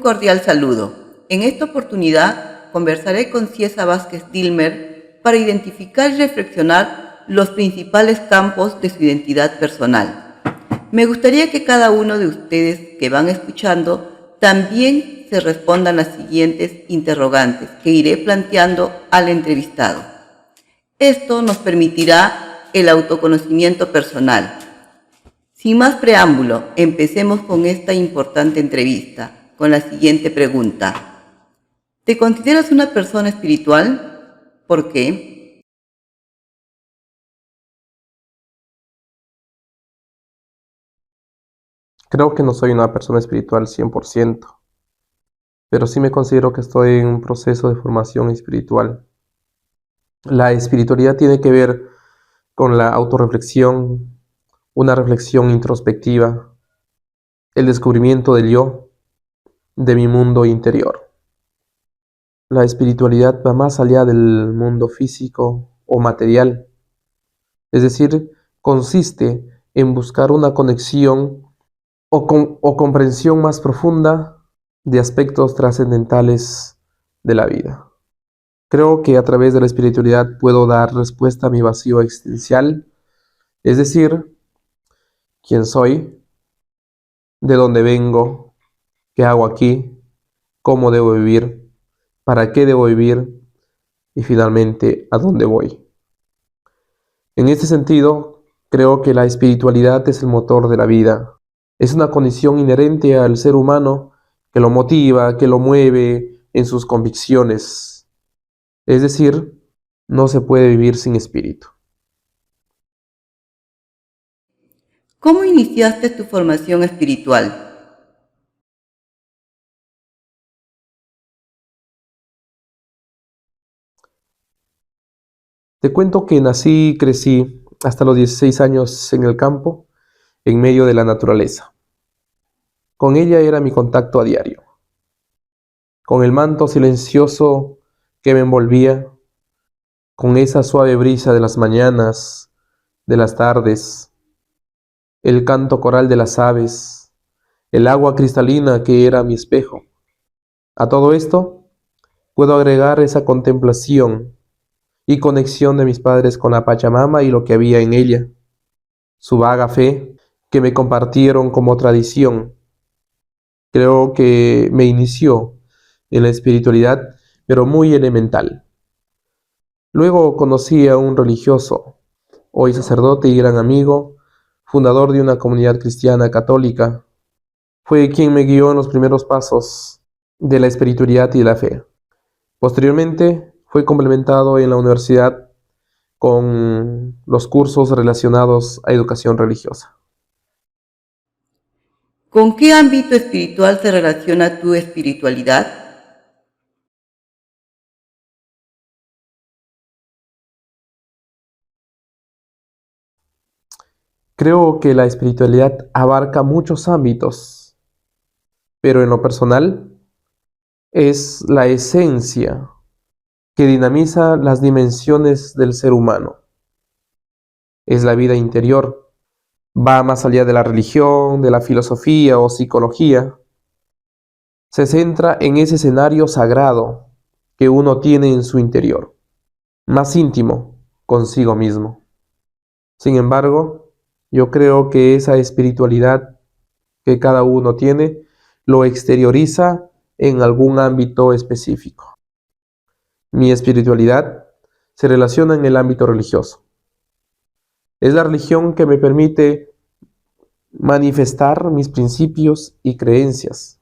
cordial saludo. En esta oportunidad conversaré con Ciesa Vázquez Dilmer para identificar y reflexionar los principales campos de su identidad personal. Me gustaría que cada uno de ustedes que van escuchando también se respondan las siguientes interrogantes que iré planteando al entrevistado. Esto nos permitirá el autoconocimiento personal. Sin más preámbulo, empecemos con esta importante entrevista, con la siguiente pregunta. ¿Te consideras una persona espiritual? ¿Por qué? Creo que no soy una persona espiritual 100%, pero sí me considero que estoy en un proceso de formación espiritual. La espiritualidad tiene que ver con la autorreflexión, una reflexión introspectiva, el descubrimiento del yo, de mi mundo interior. La espiritualidad va más allá del mundo físico o material, es decir, consiste en buscar una conexión o comprensión más profunda de aspectos trascendentales de la vida. Creo que a través de la espiritualidad puedo dar respuesta a mi vacío existencial, es decir, quién soy, de dónde vengo, qué hago aquí, cómo debo vivir, para qué debo vivir y finalmente a dónde voy. En este sentido, creo que la espiritualidad es el motor de la vida. Es una condición inherente al ser humano que lo motiva, que lo mueve en sus convicciones. Es decir, no se puede vivir sin espíritu. ¿Cómo iniciaste tu formación espiritual? Te cuento que nací y crecí hasta los 16 años en el campo, en medio de la naturaleza. Con ella era mi contacto a diario. Con el manto silencioso que me envolvía, con esa suave brisa de las mañanas, de las tardes, el canto coral de las aves, el agua cristalina que era mi espejo. A todo esto puedo agregar esa contemplación y conexión de mis padres con la Pachamama y lo que había en ella, su vaga fe que me compartieron como tradición. Creo que me inició en la espiritualidad, pero muy elemental. Luego conocí a un religioso, hoy sacerdote y gran amigo, fundador de una comunidad cristiana católica. Fue quien me guió en los primeros pasos de la espiritualidad y de la fe. Posteriormente fue complementado en la universidad con los cursos relacionados a educación religiosa. ¿Con qué ámbito espiritual se relaciona tu espiritualidad? Creo que la espiritualidad abarca muchos ámbitos, pero en lo personal es la esencia que dinamiza las dimensiones del ser humano. Es la vida interior, va más allá de la religión, de la filosofía o psicología. Se centra en ese escenario sagrado que uno tiene en su interior, más íntimo consigo mismo. Sin embargo, yo creo que esa espiritualidad que cada uno tiene lo exterioriza en algún ámbito específico. Mi espiritualidad se relaciona en el ámbito religioso. Es la religión que me permite manifestar mis principios y creencias.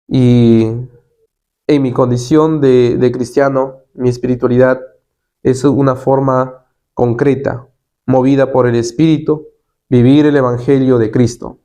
Y en mi condición de cristiano, mi espiritualidad es una forma concreta, movida por el Espíritu, vivir el Evangelio de Cristo.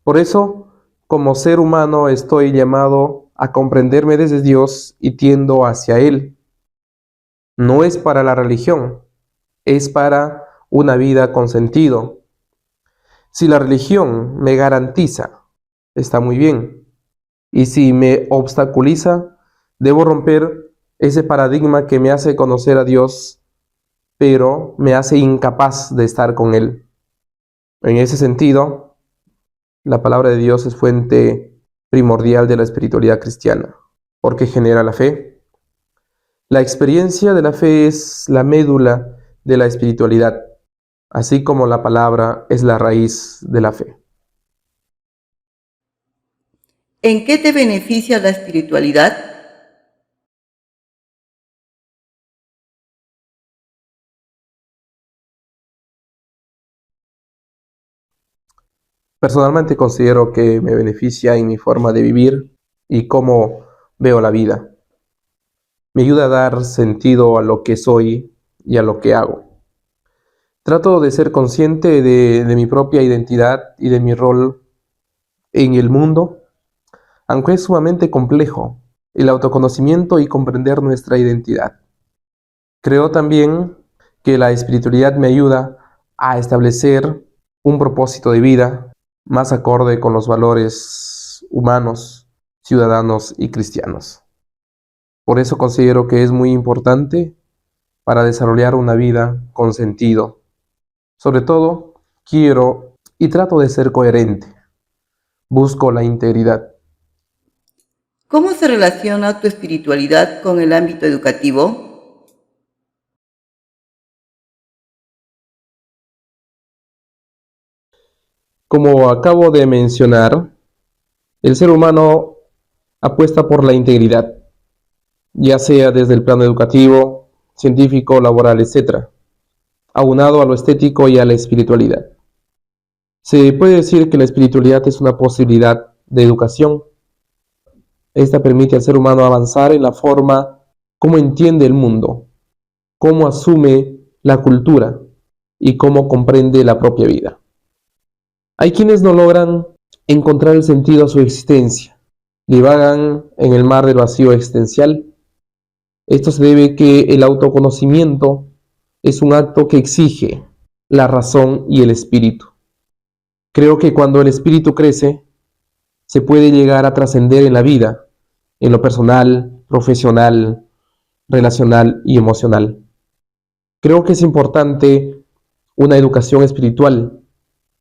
Por eso, como ser humano, estoy llamado a comprenderme desde Dios y tiendo hacia Él. No es para la religión, es para una vida con sentido. Si la religión me garantiza, está muy bien. Y si me obstaculiza, debo romper ese paradigma que me hace conocer a Dios, pero me hace incapaz de estar con Él. En ese sentido, la palabra de Dios es fuente primordial de la espiritualidad cristiana, porque genera la fe. La experiencia de la fe es la médula de la espiritualidad, así como la palabra es la raíz de la fe. ¿En qué te beneficia la espiritualidad? Personalmente considero que me beneficia en mi forma de vivir y cómo veo la vida. Me ayuda a dar sentido a lo que soy y a lo que hago. Trato de ser consciente de mi propia identidad y de mi rol en el mundo, aunque es sumamente complejo el autoconocimiento y comprender nuestra identidad. Creo también que la espiritualidad me ayuda a establecer un propósito de vida más acorde con los valores humanos, ciudadanos y cristianos. Por eso considero que es muy importante para desarrollar una vida con sentido. Sobre todo, quiero y trato de ser coherente. Busco la integridad. ¿Cómo se relaciona tu espiritualidad con el ámbito educativo? Como acabo de mencionar, el ser humano apuesta por la integridad, ya sea desde el plano educativo, científico, laboral, etc., aunado a lo estético y a la espiritualidad. Se puede decir que la espiritualidad es una posibilidad de educación. Esta permite al ser humano avanzar en la forma como entiende el mundo, cómo asume la cultura y cómo comprende la propia vida. Hay quienes no logran encontrar el sentido a su existencia, divagan en el mar del vacío existencial. Esto se debe a que el autoconocimiento es un acto que exige la razón y el espíritu. Creo que cuando el espíritu crece, se puede llegar a trascender en la vida, en lo personal, profesional, relacional y emocional. Creo que es importante una educación espiritual,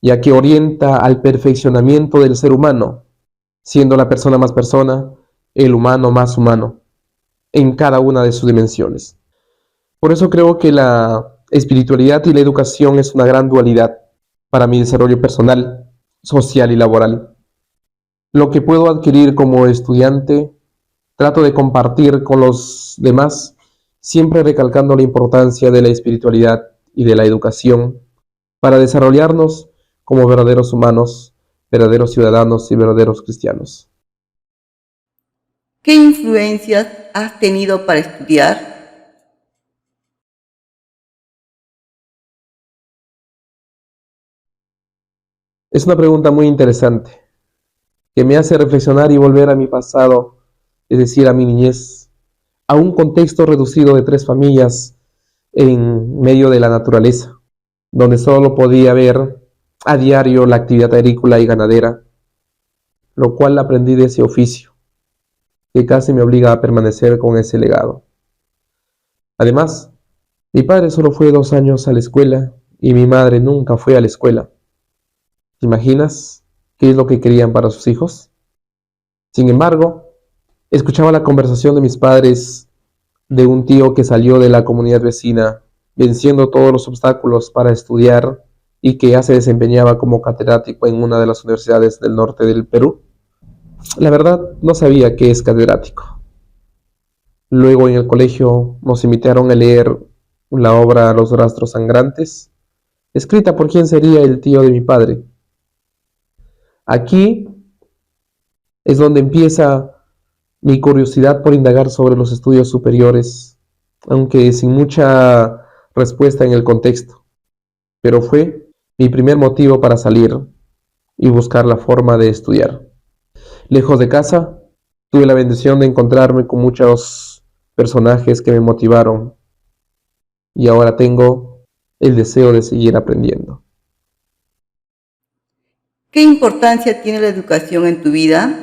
ya que orienta al perfeccionamiento del ser humano, siendo la persona más persona, el humano más humano, en cada una de sus dimensiones. Por eso creo que la espiritualidad y la educación es una gran dualidad para mi desarrollo personal, social y laboral. Lo que puedo adquirir como estudiante, trato de compartir con los demás, siempre recalcando la importancia de la espiritualidad y de la educación para desarrollarnos como verdaderos humanos, verdaderos ciudadanos y verdaderos cristianos. ¿Qué influencias has tenido para estudiar? Es una pregunta muy interesante que me hace reflexionar y volver a mi pasado, es decir, a mi niñez, a un contexto reducido de 3 familias en medio de la naturaleza, donde solo podía ver a diario la actividad agrícola y ganadera, lo cual aprendí de ese oficio, que casi me obliga a permanecer con ese legado. Además, mi padre solo fue 2 años a la escuela y mi madre nunca fue a la escuela. ¿Te imaginas qué es lo que querían para sus hijos? Sin embargo, escuchaba la conversación de mis padres de un tío que salió de la comunidad vecina, venciendo todos los obstáculos para estudiar y que ya se desempeñaba como catedrático en una de las universidades del norte del Perú. La verdad, no sabía qué es catedrático. Luego en el colegio nos invitaron a leer la obra Los rastros sangrantes, escrita por quien sería el tío de mi padre. Aquí es donde empieza mi curiosidad por indagar sobre los estudios superiores, aunque sin mucha respuesta en el contexto, pero fue mi primer motivo para salir y buscar la forma de estudiar. Lejos de casa, tuve la bendición de encontrarme con muchos personajes que me motivaron y ahora tengo el deseo de seguir aprendiendo. ¿Qué importancia tiene la educación en tu vida?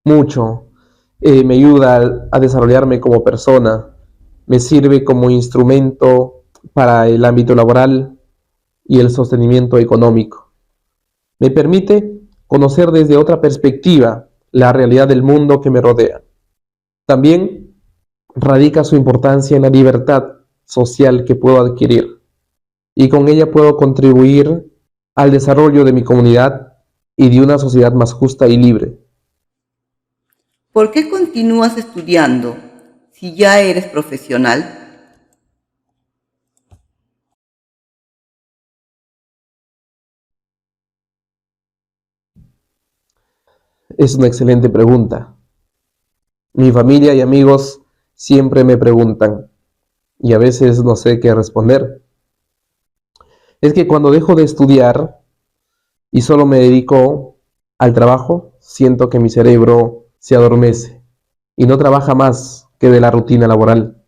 Mucho. Me ayuda a desarrollarme como persona, me sirve como instrumento para el ámbito laboral y el sostenimiento económico. Me permite conocer desde otra perspectiva la realidad del mundo que me rodea. También radica su importancia en la libertad social que puedo adquirir y con ella puedo contribuir al desarrollo de mi comunidad y de una sociedad más justa y libre. ¿Por qué continúas estudiando si ya eres profesional? Es una excelente pregunta. Mi familia y amigos siempre me preguntan y a veces no sé qué responder. Es que cuando dejo de estudiar y solo me dedico al trabajo, siento que mi cerebro se adormece y no trabaja más que de la rutina laboral.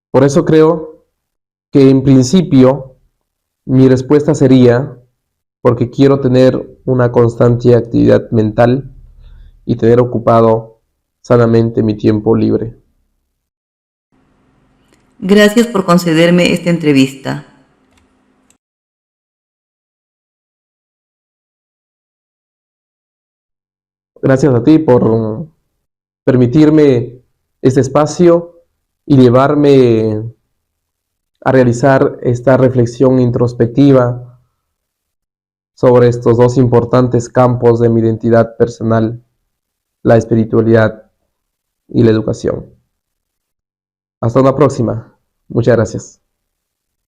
Por eso creo que en principio mi respuesta sería porque quiero tener una constante actividad mental y tener ocupado sanamente mi tiempo libre. Gracias por concederme esta entrevista. Gracias a ti por permitirme este espacio y llevarme a realizar esta reflexión introspectiva sobre estos dos importantes campos de mi identidad personal, la espiritualidad y la educación. Hasta una próxima. Muchas gracias.